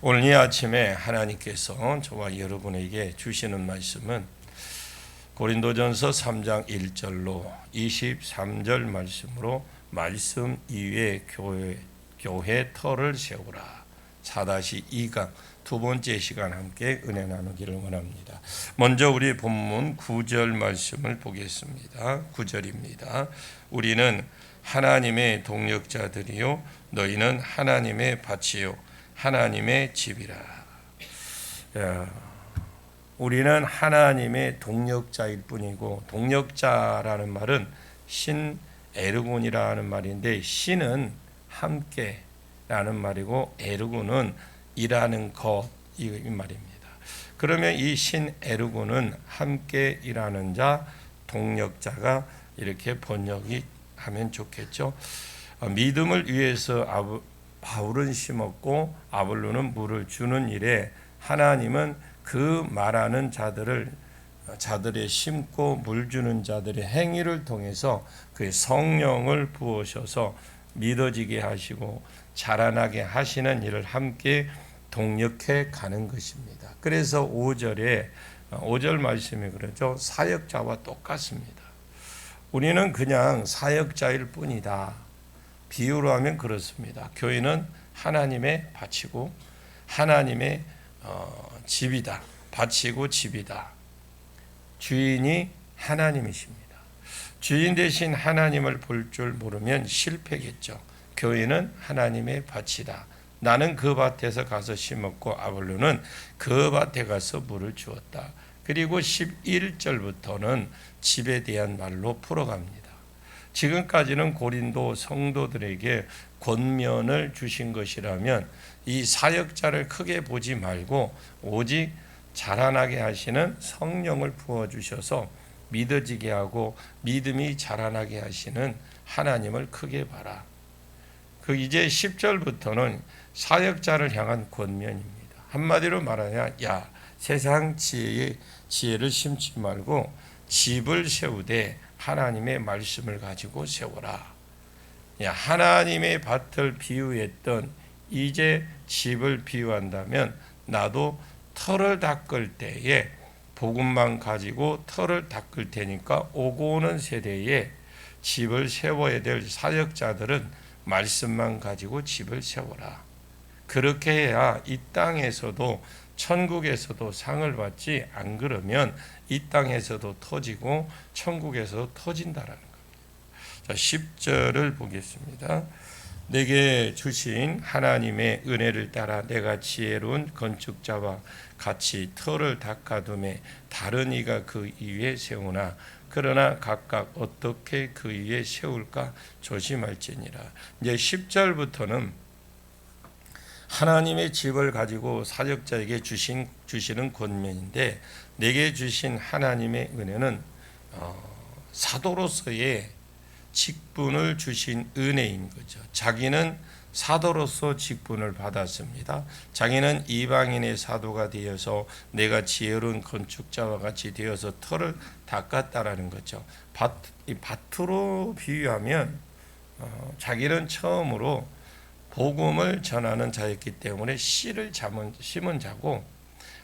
오늘 이 아침에 하나님께서 저와 여러분에게 주시는 말씀은 고린도전서 3장 1절로 23절 말씀으로 말씀 이외에 교회 터를 세우라 4-2강 두 번째 시간 함께 은혜 나누기를 원합니다. 먼저 우리 본문 9절 말씀을 보겠습니다. 9절입니다. 우리는 하나님의 동역자들이요 너희는 하나님의 밭이요 하나님의 집이라. 우리는 하나님의 동역자일 뿐이고, 동역자라는 말은 신 에르곤이라는 말인데, 신은 함께라는 말이고 에르곤은 일하는 것 이 말입니다. 그러면 이 신 에르곤은 함께 일하는 자, 동역자가 이렇게 번역이 하면 좋겠죠. 믿음을 위해서 바울은 심었고 아볼로는 물을 주는 일에 하나님은 그 말하는 자들의 심고 물 주는 자들의 행위를 통해서 그의 성령을 부으셔서 믿어지게 하시고 자라나게 하시는 일을 함께 동역해 가는 것입니다. 그래서 5절 말씀이 그러죠. 사역자와 똑같습니다. 우리는 그냥 사역자일 뿐이다. 비유로 하면 그렇습니다. 교회는 하나님의 밭이고 하나님의 집이다. 밭이고 집이다. 주인이 하나님이십니다. 주인 대신 하나님을 볼 줄 모르면 실패겠죠. 교회는 하나님의 밭이다. 나는 그 밭에서 가서 심었고 아볼로는 그 밭에 가서 물을 주었다. 그리고 11절부터는 집에 대한 말로 풀어갑니다. 지금까지는 고린도 성도들에게 권면을 주신 것이라면 이 사역자를 크게 보지 말고 오직 자라나게 하시는 성령을 부어주셔서 믿어지게 하고 믿음이 자라나게 하시는 하나님을 크게 봐라. 이제 10절부터는 사역자를 향한 권면입니다. 한마디로 말하면 세상 지혜를 심지 말고 집을 세우되 하나님의 말씀을 가지고 세워라. 하나님의 밭을 비유했던 이제 집을 비유한다면 나도 터를 닦을 때에 복음만 가지고 터를 닦을 테니까 오고 오는 세대에 집을 세워야 될 사역자들은 말씀만 가지고 집을 세워라. 그렇게 해야 이 땅에서도 천국에서도 상을 받지, 안 그러면 이 땅에서도 터지고 천국에서도 터진다라는 겁니다. 자, 10절을 보겠습니다. 내게 주신 하나님의 은혜를 따라 내가 지혜로운 건축자와 같이 터를 닦아둠에 다른 이가 그 위에 세우나 그러나 각각 어떻게 그 위에 세울까 조심할지니라. 이제 10절부터는 하나님의 집을 가지고 사역자에게 주시는 권면인데, 내게 주신 하나님의 은혜는 사도로서의 직분을 주신 은혜인 거죠. 자기는 사도로서 직분을 받았습니다. 자기는 이방인의 사도가 되어서 내가 지혜로운 건축자와 같이 되어서 터를 닦았다라는 거죠. 밭으로 비유하면 자기는 처음으로 복음을 전하는 자였기 때문에 씨를 심은 자고,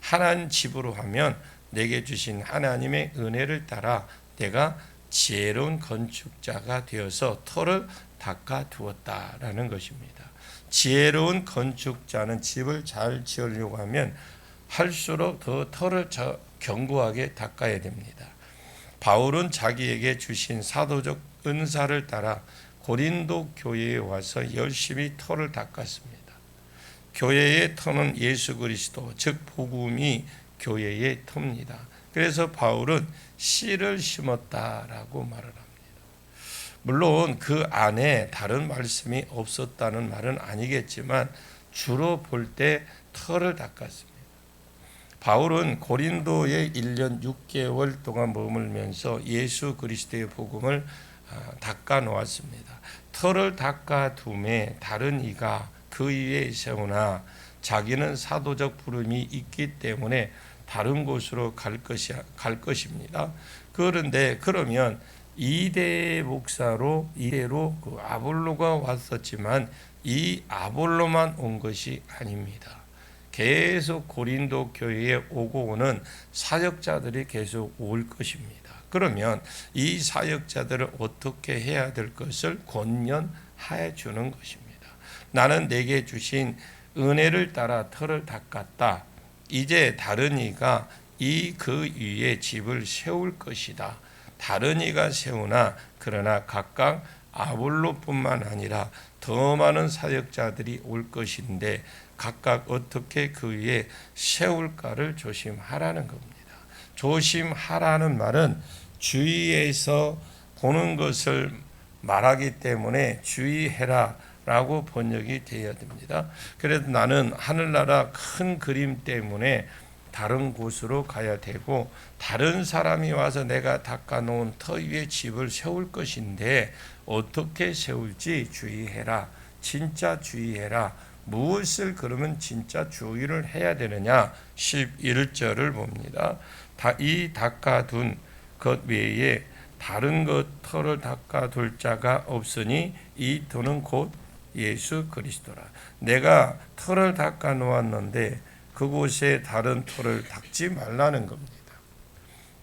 하나님 집으로 하면 내게 주신 하나님의 은혜를 따라 내가 지혜로운 건축자가 되어서 터를 닦아 두었다라는 것입니다. 지혜로운 건축자는 집을 잘 지으려고 하면 할수록 더 터를 견고하게 닦아야 됩니다. 바울은 자기에게 주신 사도적 은사를 따라 고린도 교회에 와서 열심히 터를 닦았습니다. 교회의 터는 예수 그리스도, 즉 복음이 교회의 터입니다. 그래서 바울은 씨를 심었다라고 말을 합니다. 물론 그 안에 다른 말씀이 없었다는 말은 아니겠지만 주로 볼 때 터를 닦았습니다. 바울은 고린도에 1년 6개월 동안 머물면서 예수 그리스도의 복음을 닦아 놓았습니다. 터를 닦아 둠에 다른 이가 그 위에 세우나 자기는 사도적 부름이 있기 때문에 다른 곳으로 갈 것입니다. 그런데 그러면 이대 목사로 이대로 그 아볼로가 왔었지만 이 아볼로만 온 것이 아닙니다. 계속 고린도 교회에 오고 오는 사역자들이 계속 올 것입니다. 그러면 이 사역자들을 어떻게 해야 될 것을 권면해 주는 것입니다. 나는 내게 주신 은혜를 따라 터를 닦았다. 이제 다른 이가 그 위에 집을 세울 것이다. 다른 이가 세우나 그러나 각각 아볼로뿐만 아니라 더 많은 사역자들이 올 것인데 각각 어떻게 그 위에 세울까를 조심하라는 겁니다. 조심하라는 말은 주위에서 보는 것을 말하기 때문에 주의해라 라고 번역이 되어야 됩니다. 그래서 나는 하늘나라 큰 그림 때문에 다른 곳으로 가야 되고 다른 사람이 와서 내가 닦아놓은 터 위에 집을 세울 것인데 어떻게 세울지 주의해라. 진짜 주의해라. 무엇을 그러면 진짜 주의를 해야 되느냐? 11절을 봅니다. 이 닦아둔 것 외에 다른 것 터를 닦아둘 자가 없으니 이 터는 곧 예수 그리스도라. 내가 터를 닦아 놓았는데 그곳에 다른 터를 닦지 말라는 겁니다.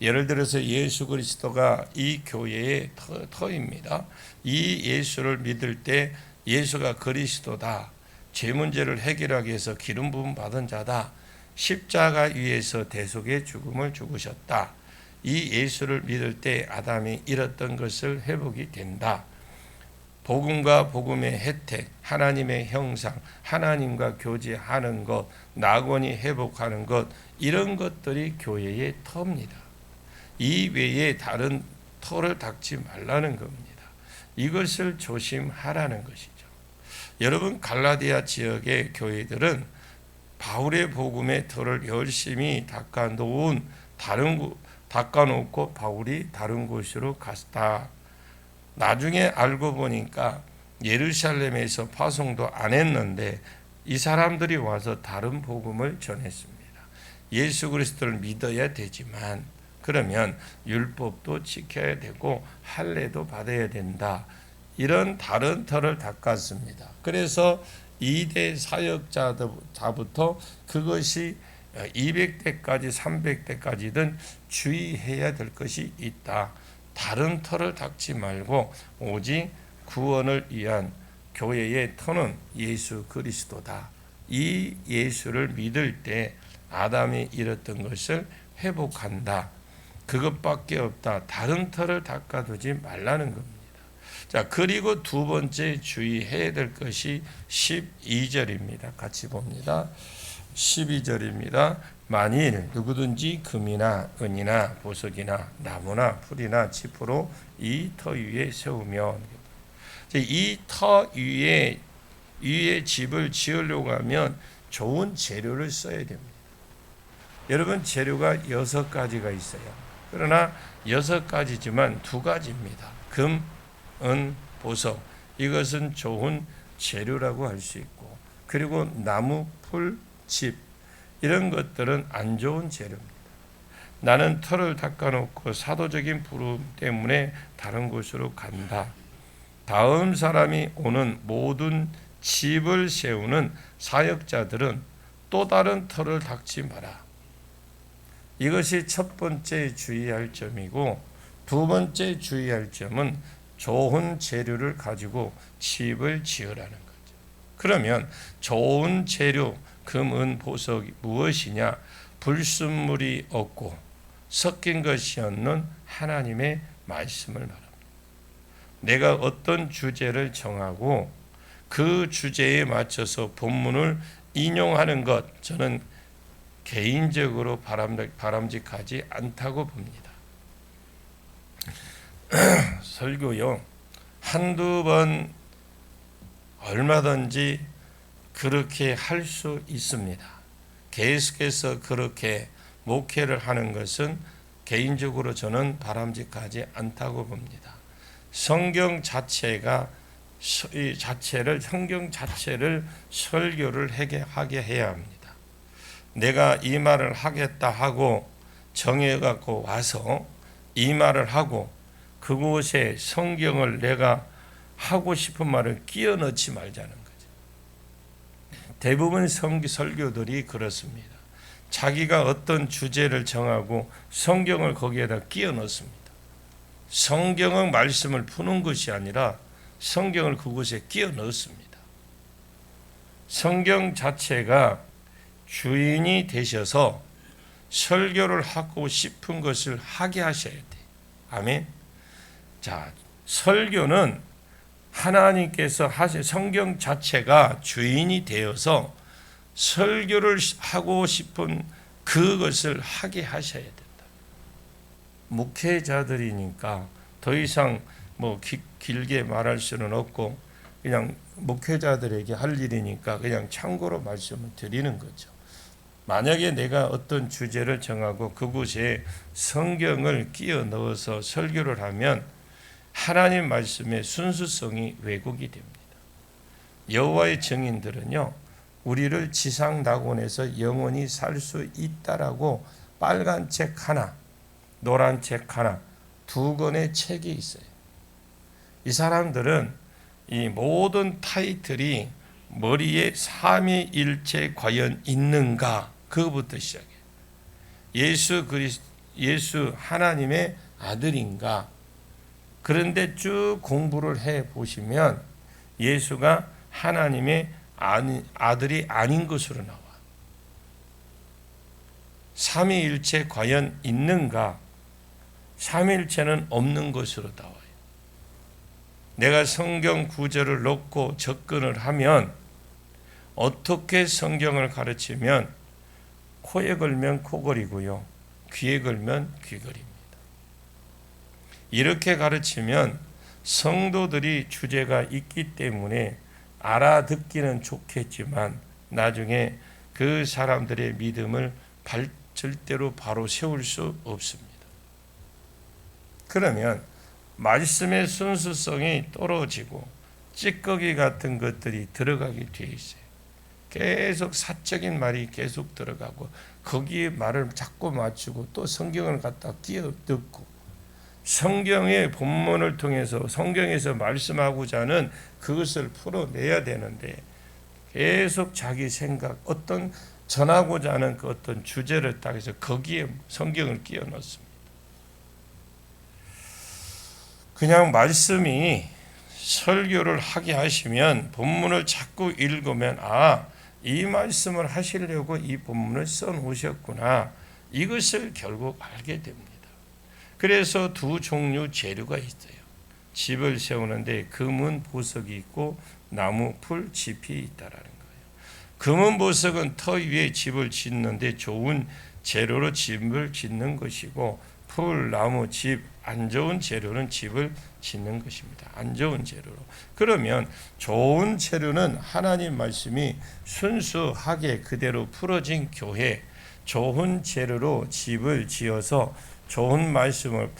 예를 들어서 예수 그리스도가 이 교회의 터입니다. 이 예수를 믿을 때 예수가 그리스도다. 죄 문제를 해결하기 위해서 기름 부음 받은 자다. 십자가 위에서 대속의 죽음을 죽으셨다. 이 예수를 믿을 때 아담이 잃었던 것을 회복이 된다. 복음과 복음의 혜택, 하나님의 형상, 하나님과 교제하는 것, 낙원이 회복하는 것, 이런 것들이 교회의 터입니다. 이 외에 다른 터를 닦지 말라는 겁니다. 이것을 조심하라는 것이죠. 여러분, 갈라디아 지역의 교회들은 바울의 복음의 터를 열심히 닦아놓고 바울이 다른 곳으로 갔다. 나중에 알고 보니까 예루살렘에서 파송도 안 했는데 이 사람들이 와서 다른 복음을 전했습니다. 예수 그리스도를 믿어야 되지만 그러면 율법도 지켜야 되고 할례도 받아야 된다. 이런 다른 터를 닦았습니다. 그래서 2대 사역자부터 그것이 200대까지 300대까지든 주의해야 될 것이 있다. 다른 터를 닦지 말고 오직 구원을 위한 교회의 터는 예수 그리스도다. 이 예수를 믿을 때 아담이 잃었던 것을 회복한다. 그것밖에 없다. 다른 터를 닦아두지 말라는 겁니다. 자, 그리고 두 번째 주의해야 될 것이 12절입니다. 같이 봅니다. 12절입니다. 만일 누구든지 금이나 은이나 보석이나 나무나 풀이나 지푸로 이 터 위에 세우면, 이 터 위에 집을 지으려고 하면 좋은 재료를 써야 됩니다. 여러분, 재료가 6가지가 있어요. 그러나 6가지지만 2가지입니다. 금, 은, 보석. 이것은 좋은 재료라고 할 수 있고, 그리고 나무, 풀, 집, 이런 것들은 안 좋은 재료입니다. 나는 터를 닦아놓고 사도적인 부름 때문에 다른 곳으로 간다. 다음 사람이 오는 모든 집을 세우는 사역자들은 또 다른 터를 닦지 마라. 이것이 첫 번째 주의할 점이고, 두 번째 주의할 점은 좋은 재료를 가지고 집을 지으라는 거죠. 그러면 좋은 재료, 금, 은, 보석이 무엇이냐? 불순물이 없고 섞인 것이 없는 하나님의 말씀을 말합니다. 내가 어떤 주제를 정하고 그 주제에 맞춰서 본문을 인용하는 것, 저는 개인적으로 바람직하지 않다고 봅니다. 설교요, 한두 번 얼마든지 그렇게 할 수 있습니다. 계속해서 그렇게 목회를 하는 것은 개인적으로 저는 바람직하지 않다고 봅니다. 성경 자체를 설교를 하게 해야 합니다. 내가 이 말을 하겠다 하고 정해갖고 와서 이 말을 하고 그곳에 성경을 내가 하고 싶은 말을 끼워 넣지 말자는 거죠. 대부분 설교들이 그렇습니다. 자기가 어떤 주제를 정하고 성경을 거기에다 끼워 넣습니다. 성경은 말씀을 푸는 것이 아니라 성경을 그곳에 끼워 넣습니다. 성경 자체가 주인이 되셔서 설교를 하고 싶은 것을 하게 하셔야 돼요. 아멘. 자, 설교는 하나님께서 하신 성경 자체가 주인이 되어서 설교를 하고 싶은 그것을 하게 하셔야 된다. 목회자들이니까 더 이상 길게 말할 수는 없고 그냥 목회자들에게 할 일이니까 그냥 참고로 말씀을 드리는 거죠. 만약에 내가 어떤 주제를 정하고 그곳에 성경을 끼워 넣어서 설교를 하면 하나님 말씀의 순수성이 왜곡이 됩니다. 여호와의 증인들은요, 우리를 지상 낙원에서 영원히 살 수 있다라고 빨간 책 하나, 노란 책 하나, 두 권의 책이 있어요. 이 사람들은 이 모든 타이틀이 머리에 삼위일체 과연 있는가, 그거부터 시작해요. 예수 하나님의 아들인가. 그런데 쭉 공부를 해 보시면 예수가 하나님의 아들이 아닌 것으로 나와. 삼위일체 과연 있는가? 삼위일체는 없는 것으로 나와요. 내가 성경 구절을 넣고 접근을 하면 어떻게 성경을 가르치면 코에 걸면 코걸이고요, 귀에 걸면 귀걸입니다. 이렇게 가르치면 성도들이 주제가 있기 때문에 알아듣기는 좋겠지만 나중에 그 사람들의 믿음을 절대로 바로 세울 수 없습니다. 그러면 말씀의 순수성이 떨어지고 찌꺼기 같은 것들이 들어가게 되어 있어요. 계속 사적인 말이 계속 들어가고 거기에 말을 자꾸 맞추고 또 성경을 갖다 끼워 넣고 성경의 본문을 통해서 성경에서 말씀하고자 하는 그것을 풀어내야 되는데 계속 자기 생각, 어떤 전하고자 하는 그 어떤 주제를 딱 해서 거기에 성경을 끼워 넣습니다. 그냥 말씀이 설교를 하게 하시면 본문을 자꾸 읽으면 이 말씀을 하시려고 이 본문을 써놓으셨구나, 이것을 결국 알게 됩니다. 그래서 두 종류 재료가 있어요. 집을 세우는데 금은 보석이 있고 나무 풀 짚이 있다라는 거예요. 금은 보석은 터 위에 집을 짓는데 좋은 재료로 집을 짓는 것이고, 풀, 나무, 집, 안 좋은 재료는 집을 짓는 것입니다. 안 좋은 재료로. 그러면 좋은 재료는 하나님 말씀이 순수하게 그대로 풀어진 교회, 좋은 재료로 집을 지어서 좋은 말씀을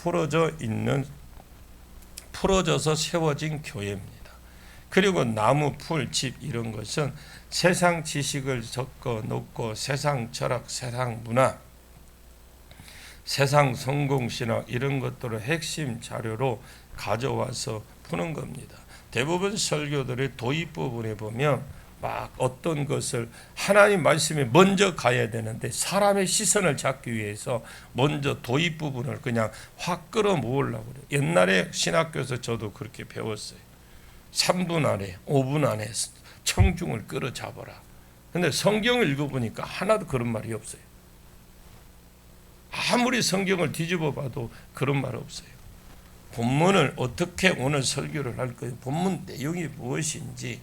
풀어져서 세워진 교회입니다. 그리고 나무, 풀, 집 이런 것은 세상 지식을 섞어 놓고 세상 철학, 세상 문화, 세상 성공신학 이런 것들을 핵심 자료로 가져와서 푸는 겁니다. 대부분 설교들의 도입 부분에 보면 막 어떤 것을 하나님 말씀에 먼저 가야 되는데 사람의 시선을 잡기 위해서 먼저 도입 부분을 그냥 확 끌어모으려고 그래요. 옛날에 신학교에서 저도 그렇게 배웠어요. 3분 안에 5분 안에 청중을 끌어잡아라. 근데 성경을 읽어보니까 하나도 그런 말이 없어요. 아무리 성경을 뒤집어 봐도 그런 말 없어요. 본문을 어떻게 오늘 설교를 할 거예요? 본문 내용이 무엇인지,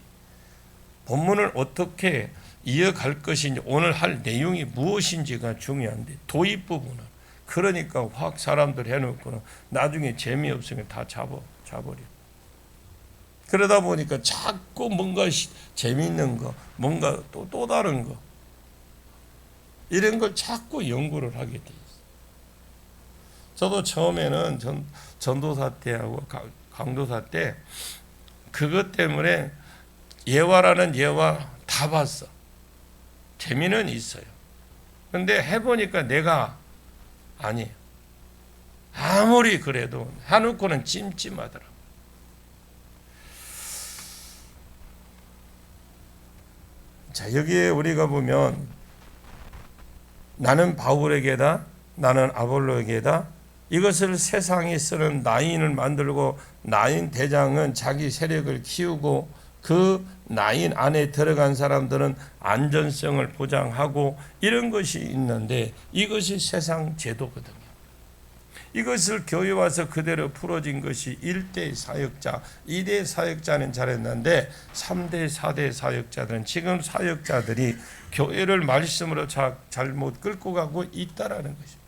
본문을 어떻게 이어갈 것인지, 오늘 할 내용이 무엇인지가 중요한데 도입 부분은 그러니까 확 사람들 해놓고는 나중에 재미없으면 다 잡아버려. 그러다 보니까 자꾸 뭔가 재미있는 거, 뭔가 또 다른 거, 이런 걸 자꾸 연구를 하게 돼 있어요. 저도 처음에는 전도사 때하고 강도사 때 그것 때문에 예화라는 예화 다 봤어. 재미는 있어요. 근데 해보니까 내가 아니에요. 아무리 그래도 해놓고는 찜찜하더라고. 자, 여기에 우리가 보면 나는 바울에게다, 나는 아볼로에게다, 이것을 세상이 쓰는 나인을 만들고 나인 대장은 자기 세력을 키우고 그 나인 안에 들어간 사람들은 안전성을 보장하고 이런 것이 있는데 이것이 세상 제도거든요. 이것을 교회 와서 그대로 풀어진 것이 1대 사역자, 2대 사역자는 잘했는데 3대, 4대 사역자들은 지금 사역자들이 교회를 말씀으로 잘못 끌고 가고 있다라는 것입니다.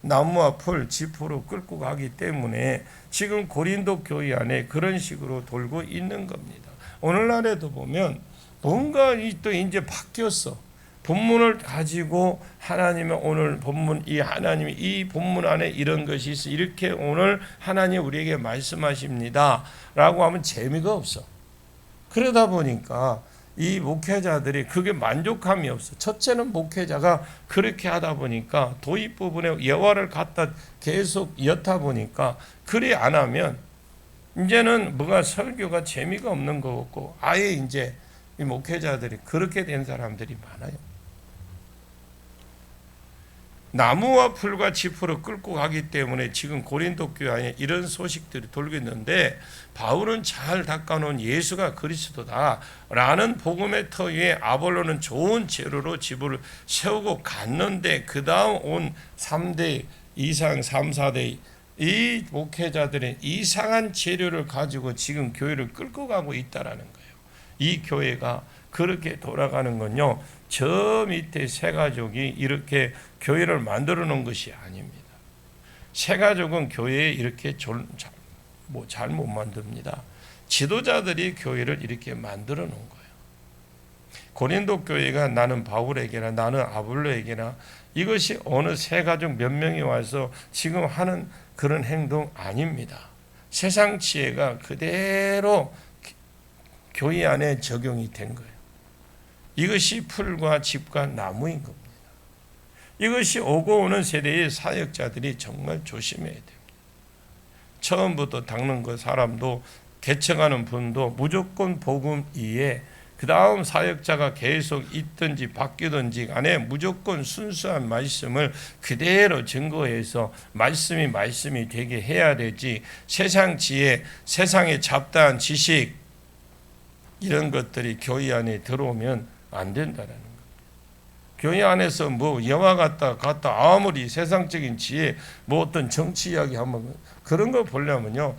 나무와 풀, 지푸로 끌고 가기 때문에 지금 고린도 교회 안에 그런 식으로 돌고 있는 겁니다. 오늘날에도 보면 뭔가 또 이제 바뀌었어. 본문을 가지고 하나님의 오늘 본문, 이 하나님이 이 본문 안에 이런 것이 있어. 이렇게 오늘 하나님 우리에게 말씀하십니다. 라고 하면 재미가 없어. 그러다 보니까 이 목회자들이 그게 만족함이 없어. 첫째는 목회자가 그렇게 하다 보니까 도입 부분에 예화를 갖다 계속 엿다 보니까 그리 안 하면 이제는 뭐가 설교가 재미가 없는 것 같고 아예 이제 이 목회자들이 그렇게 된 사람들이 많아요. 나무와 풀과 지푸로 끌고 가기 때문에 지금 고린도 교회 안에 이런 소식들이 돌고 있는데 바울은 잘 닦아놓은 예수가 그리스도다라는 복음의 터 위에 아볼로는 좋은 재료로 집을 세우고 갔는데 그 다음 온 3대 이상 3, 4대 이 목회자들은 이상한 재료를 가지고 지금 교회를 끌고 가고 있다라는 거예요. 이 교회가 그렇게 돌아가는 건요, 저 밑에 세 가족이 이렇게 교회를 만들어 놓은 것이 아닙니다. 세 가족은 교회에 이렇게 잘 못 만듭니다. 지도자들이 교회를 이렇게 만들어 놓은 거예요. 고린도 교회가 나는 바울에게나 나는 아볼로에게나 이것이 어느 세 가족 몇 명이 와서 지금 하는 그런 행동 아닙니다. 세상 지혜가 그대로 교회 안에 적용이 된 거예요. 이것이 풀과 집과 나무인 겁니다. 이것이 오고 오는 세대의 사역자들이 정말 조심해야 됩니다. 처음부터 닦는 그 사람도 개척하는 분도 무조건 복음 이에 그 다음 사역자가 계속 있든지 바뀌든지 간에 무조건 순수한 말씀을 그대로 증거해서 말씀이 되게 해야 되지 세상 지혜, 세상의 잡다한 지식 이런 것들이 교회 안에 들어오면 안 된다는 거예요. 교회 안에서 뭐 영화 갔다 아무리 세상적인 지혜 뭐 어떤 정치 이야기 하면 그런 거 보려면요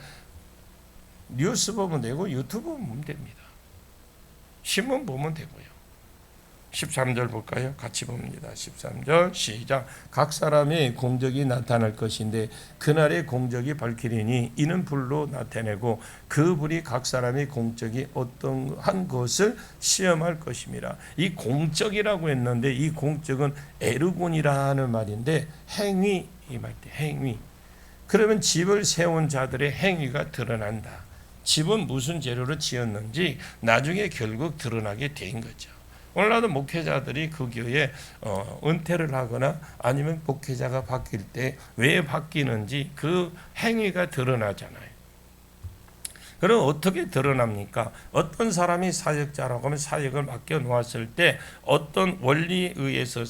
뉴스 보면 되고 유튜브 보면 됩니다. 신문 보면 되고요. 13절 볼까요? 같이 봅니다. 13절 시작. 각 사람의 공적이 나타날 것인데 그날의 공적이 밝히리니 이는 불로 나타내고 그 불이 각 사람의 공적이 어떠한 것을 시험할 것입니다. 이 공적이라고 했는데 이 공적은 에르곤이라는 말인데 행위 이 말 때 행위. 그러면 집을 세운 자들의 행위가 드러난다. 집은 무슨 재료로 지었는지 나중에 결국 드러나게 된 거죠. 오늘날도 목회자들이 그 교회에 은퇴를 하거나 아니면 목회자가 바뀔 때 왜 바뀌는지 그 행위가 드러나잖아요. 그럼 어떻게 드러납니까? 어떤 사람이 사역자라고 하면 사역을 맡겨 놓았을 때 어떤 원리에 의해서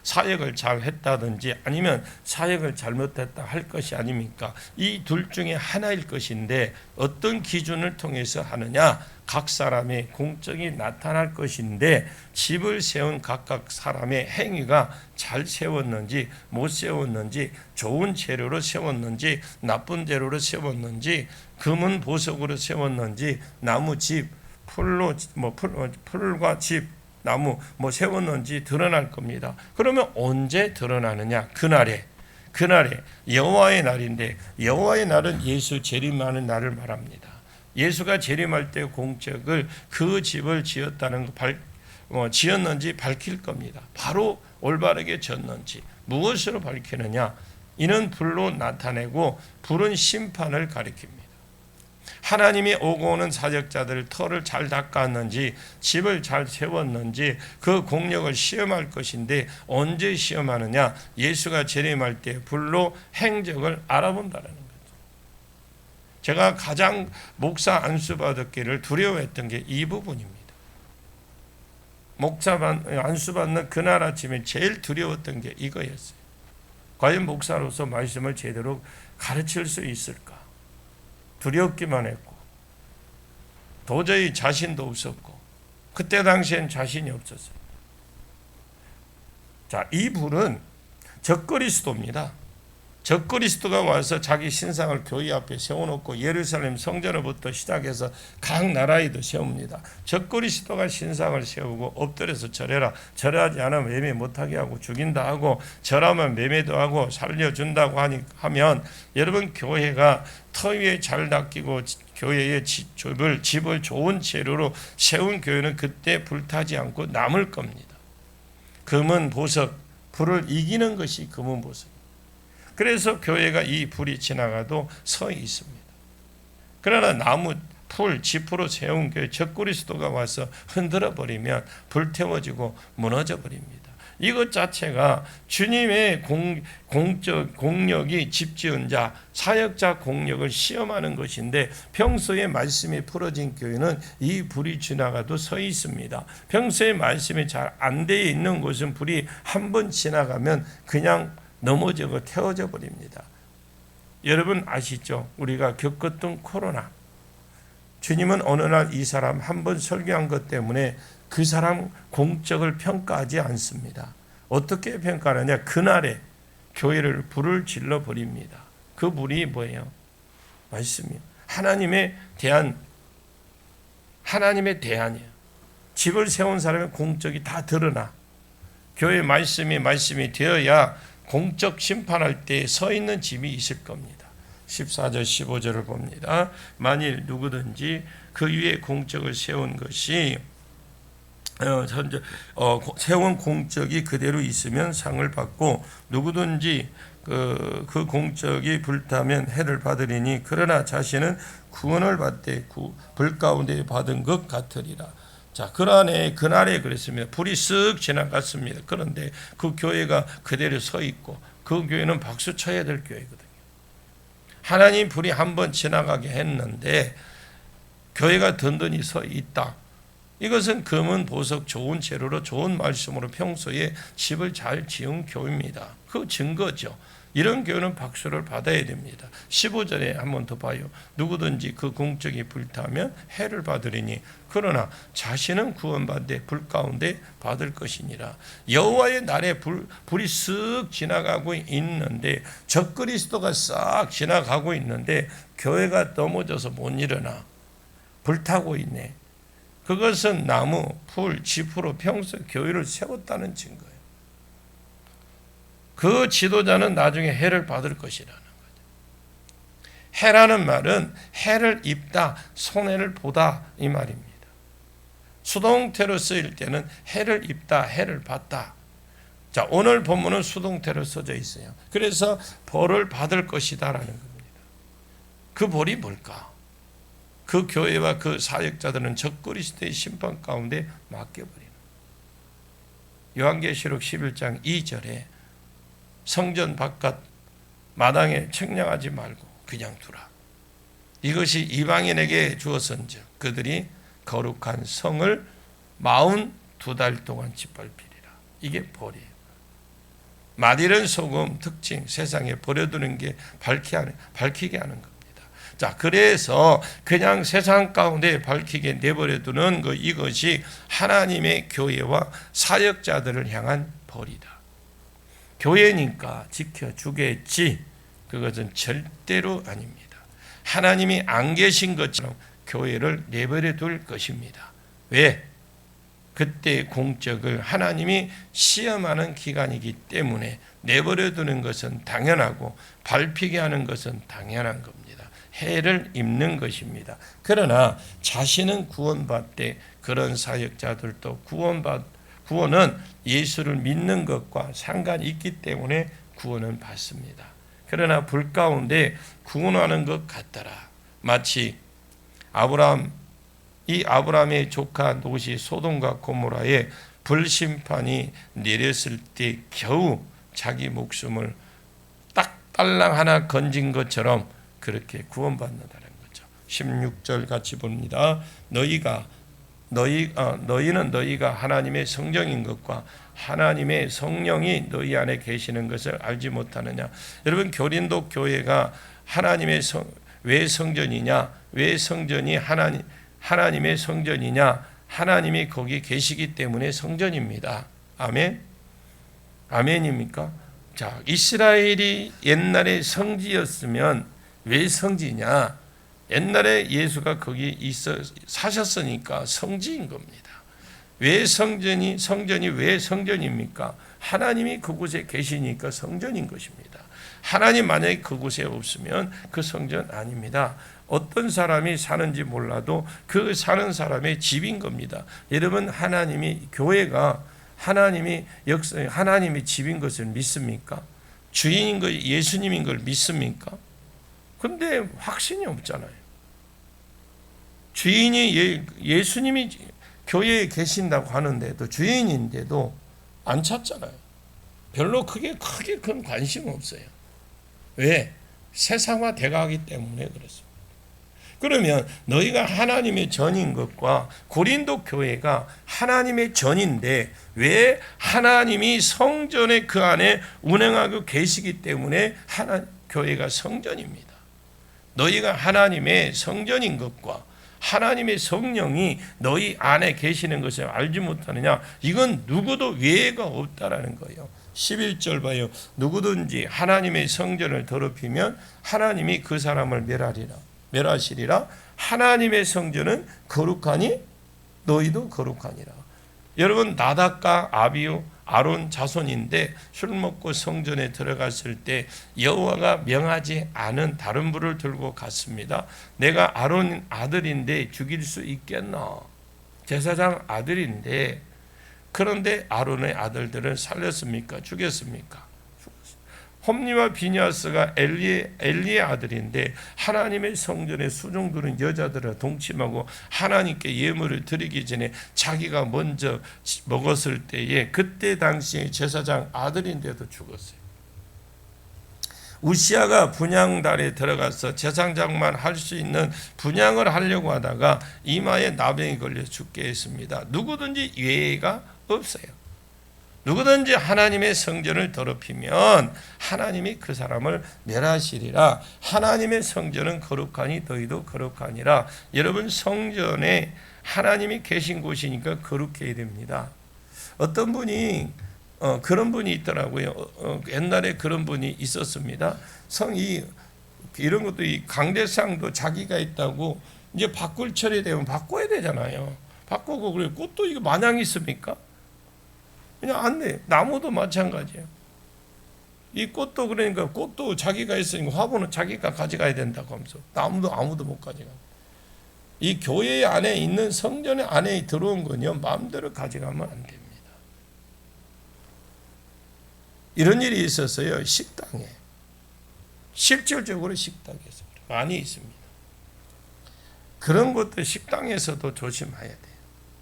사역을 잘 했다든지 아니면 사역을 잘못했다 할 것이 아닙니까? 이 둘 중에 하나일 것인데 어떤 기준을 통해서 하느냐? 각 사람의 공적이 나타날 것인데 집을 세운 각각 사람의 행위가 잘 세웠는지 못 세웠는지 좋은 재료로 세웠는지 나쁜 재료로 세웠는지 금은 보석으로 세웠는지 나무 집 풀과 집 나무 세웠는지 드러날 겁니다. 그러면 언제 드러나느냐? 그날에 여호와의 날인데 여호와의 날은 예수 재림하는 날을 말합니다. 예수가 재림할 때 공적을 그 집을 지었다는 거 지었는지 밝힐 겁니다. 바로 올바르게 졌는지 무엇으로 밝히느냐? 이는 불로 나타내고 불은 심판을 가리킵니다. 하나님이 오고 오는 사역자들 터를 잘 닦았는지 집을 잘 세웠는지 그 공력을 시험할 것인데 언제 시험하느냐? 예수가 재림할 때 불로 행적을 알아본다는 거예요. 제가 가장 목사 안수 받았기를 두려워했던 게 이 부분입니다. 안수 받는 그날 아침에 제일 두려웠던 게 이거였어요. 과연 목사로서 말씀을 제대로 가르칠 수 있을까? 두렵기만 했고 도저히 자신도 없었고 그때 당시엔 자신이 없었어요. 자, 이 불은 적그리스도입니다. 적그리스도가 와서 자기 신상을 교회 앞에 세워놓고 예루살렘 성전으로부터 시작해서 각 나라에도 세웁니다. 적그리스도가 신상을 세우고 엎드려서 절해라. 절하지 않으면 매매 못하게 하고 죽인다 하고 절하면 매매도 하고 살려준다고 하면 여러분 교회가 터 위에 잘 닦이고 교회의 집을 좋은 재료로 세운 교회는 그때 불타지 않고 남을 겁니다. 금은 보석, 불을 이기는 것이 금은 보석. 그래서 교회가 이 불이 지나가도 서 있습니다. 그러나 나무, 풀, 지프로 세운 교회 적그리스도가 와서 흔들어 버리면 불태워지고 무너져 버립니다. 이것 자체가 주님의 공력이 집지은 자, 사역자 공력을 시험하는 것인데 평소에 말씀이 풀어진 교회는 이 불이 지나가도 서 있습니다. 평소에 말씀이 잘 안 되어 있는 곳은 불이 한 번 지나가면 그냥 넘어지고 태워져 버립니다. 여러분 아시죠? 우리가 겪었던 코로나. 주님은 어느 날 이 사람 한 번 설교한 것 때문에 그 사람 공적을 평가하지 않습니다. 어떻게 평가하느냐? 그날에 교회를 불을 질러 버립니다. 그 불이 뭐예요? 말씀이요. 하나님의 대안이에요. 집을 세운 사람의 공적이 다 드러나. 교회 말씀이 되어야 공적 심판할 때 서 있는 집이 있을 겁니다. 14절 15절을 봅니다. 만일 누구든지 그 위에 공적을 세운 것이 세운 공적이 그대로 있으면 상을 받고 누구든지 그 공적이 불타면 해를 받으리니 그러나 자신은 구원을 받되 불 가운데 받은 것 같으리라. 자, 그날에 그랬습니다. 불이 쓱 지나갔습니다. 그런데 그 교회가 그대로 서 있고 그 교회는 박수 쳐야 될 교회거든요. 하나님 불이 한번 지나가게 했는데 교회가 든든히 서 있다. 이것은 금은 보석 좋은 재료로 좋은 말씀으로 평소에 집을 잘 지은 교회입니다. 그 증거죠. 이런 교회는 박수를 받아야 됩니다. 15절에 한 번 더 봐요. 누구든지 그 공적이 불타면 해를 받으리니 그러나 자신은 구원받되 불 가운데 받을 것이니라. 여호와의 날에 불이 쓱 지나가고 있는데 적그리스도가 싹 지나가고 있는데 교회가 넘어져서 못 일어나. 불타고 있네. 그것은 나무, 풀, 지프로 평소 교회를 세웠다는 증거예요. 그 지도자는 나중에 해를 받을 것이라는 거죠. 해라는 말은 해를 입다, 손해를 보다 이 말입니다. 수동태로 쓰일 때는 해를 입다, 해를 받다. 자, 오늘 본문은 수동태로 써져 있어요. 그래서 벌을 받을 것이다라는 겁니다. 그 벌이 뭘까? 그 교회와 그 사역자들은 적그리스도의 심판 가운데 맡겨버리는. 요한계시록 11장 2절에 성전 바깥 마당에 측량하지 말고 그냥 두라. 이것이 이방인에게 주어선즉 그들이 거룩한 성을 42달 동안 짓밟히리라. 이게 벌이에요. 말이른 소금 특징, 세상에 버려두는 게 밝히게 하는 겁니다. 자, 그래서 그냥 세상 가운데 밝히게 내버려두는 이것이 하나님의 교회와 사역자들을 향한 벌이다. 교회니까 지켜주겠지. 그것은 절대로 아닙니다. 하나님이 안 계신 것처럼 교회를 내버려둘 것입니다. 왜? 그때 공적을 하나님이 시험하는 기간이기 때문에 내버려두는 것은 당연하고 밟히게 하는 것은 당연한 겁니다. 해를 입는 것입니다. 그러나 자신은 구원받되 그런 사역자들도 구원은 예수를 믿는 것과 상관이 있기 때문에 구원은 받습니다. 그러나 불 가운데 구원하는 것 같더라. 마치 아브라함의 조카 롯이 소돔과 고모라에 불심판이 내렸을 때 겨우 자기 목숨을 딱 달랑 하나 건진 것처럼 그렇게 구원받는다는 거죠. 16절 같이 봅니다. 너희가 너희는 너희가 하나님의 성정인 것과 하나님의 성령이 너희 안에 계시는 것을 알지 못하느냐. 여러분, 고린도 교회가 왜 성전이냐? 왜 성전이 하나님의 성전이냐? 하나님이 거기 계시기 때문에 성전입니다. 아멘. 아멘입니까? 자, 이스라엘이 옛날에 성지였으면 왜 성지냐? 옛날에 예수가 거기 사셨으니까 성지인 겁니다. 왜 성전이 왜 성전입니까? 하나님이 그곳에 계시니까 성전인 것입니다. 하나님 만약에 그곳에 없으면 그 성전 아닙니다. 어떤 사람이 사는지 몰라도 그 사는 사람의 집인 겁니다. 여러분, 교회가 하나님이 집인 것을 믿습니까? 주인인 것, 예수님인 걸 믿습니까? 근데 확신이 없잖아요. 주인이 예수님이 교회에 계신다고 하는데도, 주인인데도 안 찾잖아요. 별로 크게 큰 관심 없어요. 왜? 세상화 돼가기 때문에 그렇습니다. 그러면 너희가 하나님의 전인 것과 고린도 교회가 하나님의 전인데 왜 하나님이 성전에 그 안에 운행하고 계시기 때문에 교회가 성전입니다. 너희가 하나님의 성전인 것과 하나님의 성령이 너희 안에 계시는 것을 알지 못하느냐? 이건 누구도 외해가 없다라는 거예요. 11절 봐요. 누구든지 하나님의 성전을 더럽히면 하나님이 그 사람을 멸하시리라. 하나님의 성전은 거룩하니 너희도 거룩하니라. 여러분, 나답과 아비후 아론 자손인데 술 먹고 성전에 들어갔을 때 여호와가 명하지 않은 다른 불을 들고 갔습니다. 내가 아론 아들인데 죽일 수 있겠나? 제사장 아들인데. 그런데 아론의 아들들은 살렸습니까? 죽였습니까? 홈리와 비니아스가 엘리의 아들인데 하나님의 성전에 수종드는 여자들을 동침하고 하나님께 예물을 드리기 전에 자기가 먼저 먹었을 때에 그때 당시에 제사장 아들인데도 죽었어요. 우시아가 분향단에 들어가서 제사장만 할 수 있는 분향을 하려고 하다가 이마에 나병이 걸려 죽게 했습니다. 누구든지 예외가 없어요. 누구든지 하나님의 성전을 더럽히면 하나님이 그 사람을 멸하시리라. 하나님의 성전은 거룩하니 너희도 거룩하니라. 여러분, 성전에 하나님이 계신 곳이니까 거룩해야 됩니다. 어떤 분이 그런 분이 있더라고요. 옛날에 그런 분이 있었습니다. 이런 것도 이 강대상도 자기가 있다고 이제 바꿀 철이 되면 바꿔야 되잖아요. 바꾸고 그래. 꽃도 이거 마냥 있습니까? 그냥 안 돼. 나무도 마찬가지예요. 이 꽃도 그러니까 꽃도 자기가 있으니까 화분은 자기가 가져가야 된다고 하면서 나무도 아무도 못 가져가. 이 교회 안에 있는 성전 안에 들어온 건요 마음대로 가져가면 안 됩니다. 이런 일이 있었어요. 식당에. 실질적으로 식당에서 많이 있습니다. 그런 것도 식당에서도 조심해야 돼요.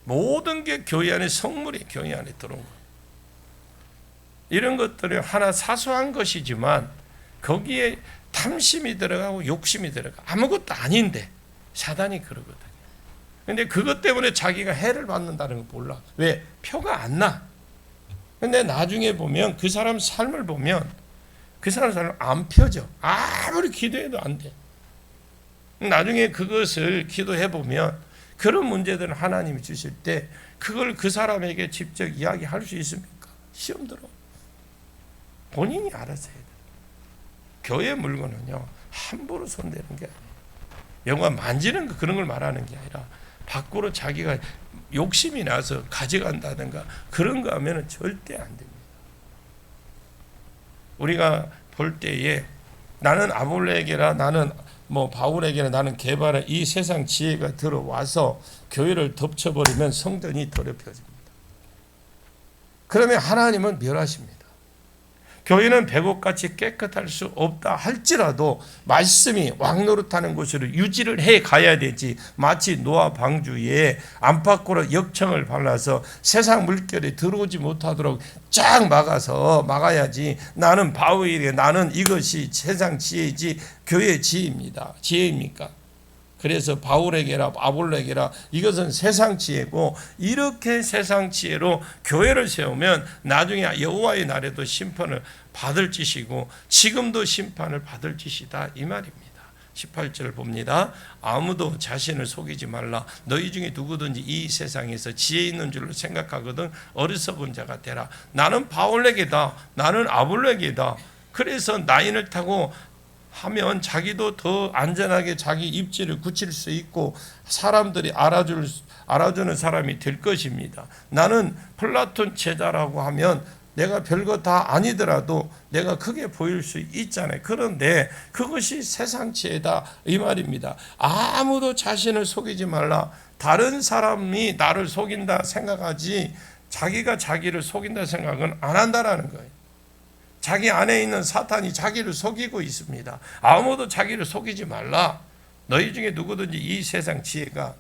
모든 게 교회 안에 성물이 교회 안에 들어온 거예요. 이런 것들이 하나 사소한 것이지만 거기에 탐심이 들어가고 욕심이 들어가. 아무것도 아닌데 사단이 그러거든요. 근데 그것 때문에 자기가 해를 받는다는 걸 몰라. 왜? 표가 안 나. 근데 나중에 보면 그 사람 삶을 보면 그 사람 삶을 안 펴져. 아무리 기도해도 안 돼. 나중에 그것을 기도해 보면 그런 문제들은 하나님이 주실 때 그걸 그 사람에게 직접 이야기할 수 있습니까? 시험 들어. 본인이 알아서 해야 돼. 교회 물건은요 함부로 손대는 게 아니에요. 영화 만지는 거 그런 걸 말하는 게 아니라 밖으로 자기가 욕심이 나서 가져간다든가 그런 거 하면은 절대 안 됩니다. 우리가 볼 때에 나는 아볼레에게나 나는 바울에게는 나는 개발한 이 세상 지혜가 들어와서 교회를 덮쳐버리면 성전이 더럽혀집니다. 그러면 하나님은 멸하십니다. 교회는 백옥같이 깨끗할 수 없다 할지라도 말씀이 왕노릇하는 곳으로 유지를 해 가야 되지. 마치 노아 방주에 안팎으로 역청을 발라서 세상 물결이 들어오지 못하도록 쫙 막아야지. 나는 바울에게 나는 이것이 세상 지혜이지 교회 지혜입니다. 지혜입니까? 그래서 바울에게라 아볼로에게라 이것은 세상 지혜고, 이렇게 세상 지혜로 교회를 세우면 나중에 여호와의 날에도 심판을 받을 짓이고 지금도 심판을 받을 짓이다 이 말입니다. 18절 봅니다. 아무도 자신을 속이지 말라. 너희 중에 누구든지 이 세상에서 지혜 있는 줄로 생각하거든 어리석은 자가 되라. 나는 바울에게다, 나는 아볼로에게다. 그래서 나인을 타고 하면 자기도 더 안전하게 자기 입지를 굳힐 수 있고 사람들이 알아주는 사람이 될 것입니다. 나는 플라톤 제자라고 하면 내가 별거 다 아니더라도 내가 크게 보일 수 있잖아요. 그런데 그것이 세상 지혜다 이 말입니다. 아무도 자신을 속이지 말라. 다른 사람이 나를 속인다 생각하지 자기가 자기를 속인다 생각은 안 한다라는 거예요. 자기 안에 있는 사탄이 자기를 속이고 있습니다. 아무도 자기를 속이지 말라. 너희 중에 누구든지 이 세상 지혜가,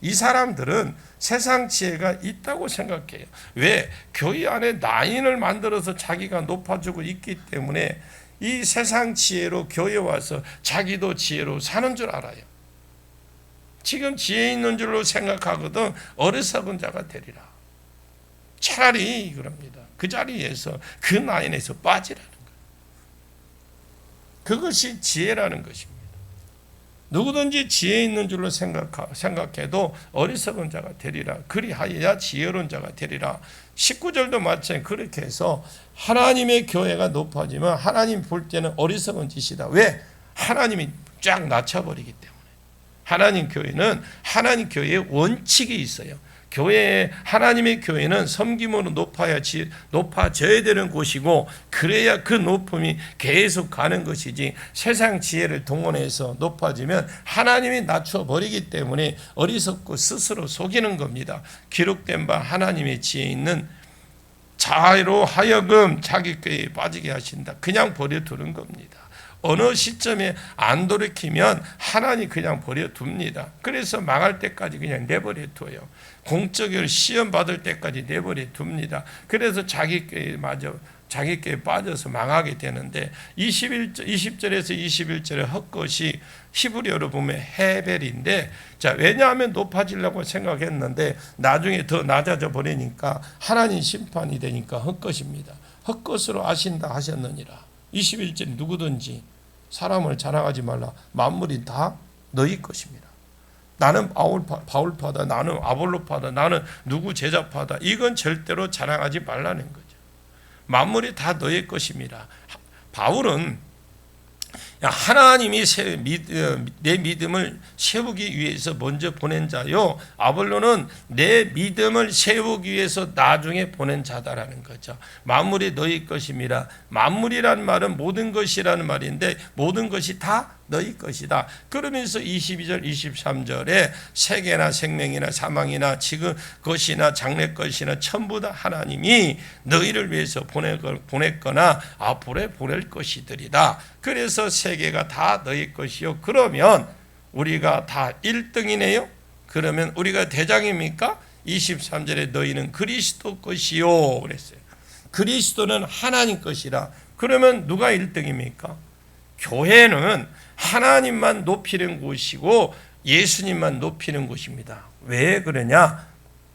이 사람들은 세상 지혜가 있다고 생각해요. 왜? 교회 안에 나인을 만들어서 자기가 높아지고 있기 때문에 이 세상 지혜로 교회 와서 자기도 지혜로 사는 줄 알아요. 지금 지혜 있는 줄로 생각하거든 어리석은 자가 되리라. 차라리 그럽니다. 그 자리에서 그 나인에서 빠지라는 거예요. 그것이 지혜라는 것입니다. 누구든지 지혜 있는 줄로 생각해도 어리석은 자가 되리라. 그리하여야 지혜로운 자가 되리라. 19절도 마찬가지 그렇게 해서 하나님의 교회가 높아지면 하나님 볼 때는 어리석은 짓이다. 왜? 하나님이 쫙 낮춰버리기 때문에. 하나님 교회는 하나님 교회의 원칙이 있어요. 하나님의 교회는 섬김으로 높아져야 되는 곳이고, 그래야 그 높음이 계속 가는 것이지, 세상 지혜를 동원해서 높아지면 하나님이 낮춰버리기 때문에 어리석고 스스로 속이는 겁니다. 기록된 바 하나님의 지혜 있는 자로 하여금 자기 꾀에 빠지게 하신다. 그냥 버려두는 겁니다. 어느 시점에 안 돌이키면 하나님 그냥 버려둡니다. 그래서 망할 때까지 그냥 내버려둬요. 공적으로 시험 받을 때까지 내버려둡니다. 그래서 자기께 빠져서 망하게 되는데 20절에서 21절의 헛것이 히브리어로 보면 헤벨인데, 자, 왜냐하면 높아지려고 생각했는데 나중에 더 낮아져 버리니까 하나님 심판이 되니까 헛것입니다. 헛것으로 아신다 하셨느니라. 21절 누구든지 사람을 자랑하지 말라. 만물이 다 너희 것입니다. 나는 바울파다, 나는 아볼로파다, 나는 누구 제자파다. 이건 절대로 자랑하지 말라는 거죠. 만물이 다 너의 것입니다. 바울은 하나님이 내 믿음을 세우기 위해서 먼저 보낸 자요, 아볼로는 내 믿음을 세우기 위해서 나중에 보낸 자다라는 거죠. 만물이 너희 것입니다. 만물이란 말은 모든 것이라는 말인데 모든 것이 다 너희 것이다. 그러면서 22절 23절에 세계나 생명이나 사망이나 지금 것이나 장래 것이나 전부 다 하나님이 너희를 위해서 보냈거나 앞으로 보낼 것이더리다. 그래서 세계가 다 너희 것이요. 그러면 우리가 다 1등이네요. 그러면 우리가 대장입니까? 23절에 너희는 그리스도 것이요 그랬어요. 그리스도는 하나님 것이라. 그러면 누가 1등입니까? 교회는 하나님만 높이는 곳이고 예수님만 높이는 곳입니다. 왜 그러냐?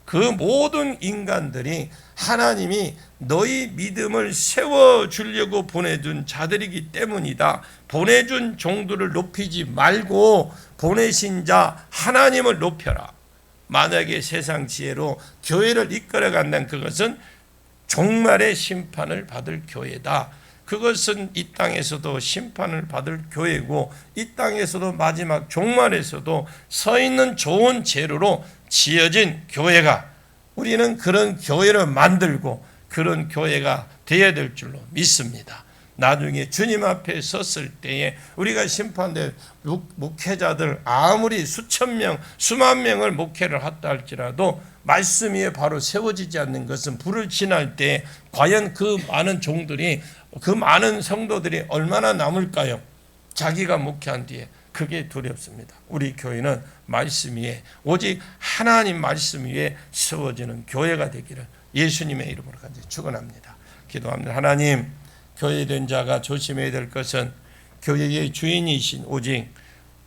그 모든 인간들이 하나님이 너희 믿음을 세워주려고 보내준 자들이기 때문이다. 보내준 종들을 높이지 말고 보내신 자 하나님을 높여라. 만약에 세상 지혜로 교회를 이끌어간다면 그것은 종말의 심판을 받을 교회다. 그것은 이 땅에서도 심판을 받을 교회고 이 땅에서도 마지막 종말에서도 서 있는 좋은 재료로 지어진 교회가, 우리는 그런 교회를 만들고 그런 교회가 되어야 될 줄로 믿습니다. 나중에 주님 앞에 섰을 때에 우리가 심판될 목회자들 아무리 수천 명, 수만 명을 목회를 했다 할지라도 말씀 위에 바로 세워지지 않는 것은 불을 지날 때 과연 그 많은 종들이, 그 많은 성도들이 얼마나 남을까요? 자기가 목회한 뒤에. 그게 두렵습니다. 우리 교회는 말씀 위에, 오직 하나님 말씀 위에 세워지는 교회가 되기를 예수님의 이름으로 간절히 축원합니다. 기도합니다. 하나님, 교회된 자가 조심해야 될 것은 교회의 주인이신 오직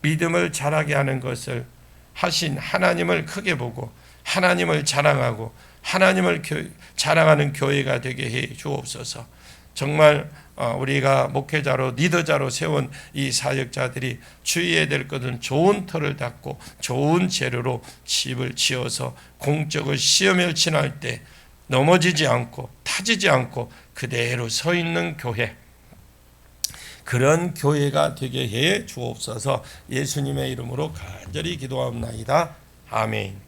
믿음을 자라게 하는 것을 하신 하나님을 크게 보고 하나님을 자랑하고 하나님을 자랑하는 교회가 되게 해 주옵소서. 정말 우리가 목회자로 리더자로 세운 이 사역자들이 주의해야 될 것은 좋은 터를 닦고 좋은 재료로 집을 지어서 공적을 시험을 지날 때 넘어지지 않고 타지지 않고 그대로 서 있는 교회, 그런 교회가 되게 해 주옵소서. 예수님의 이름으로 간절히 기도합나이다. 아멘.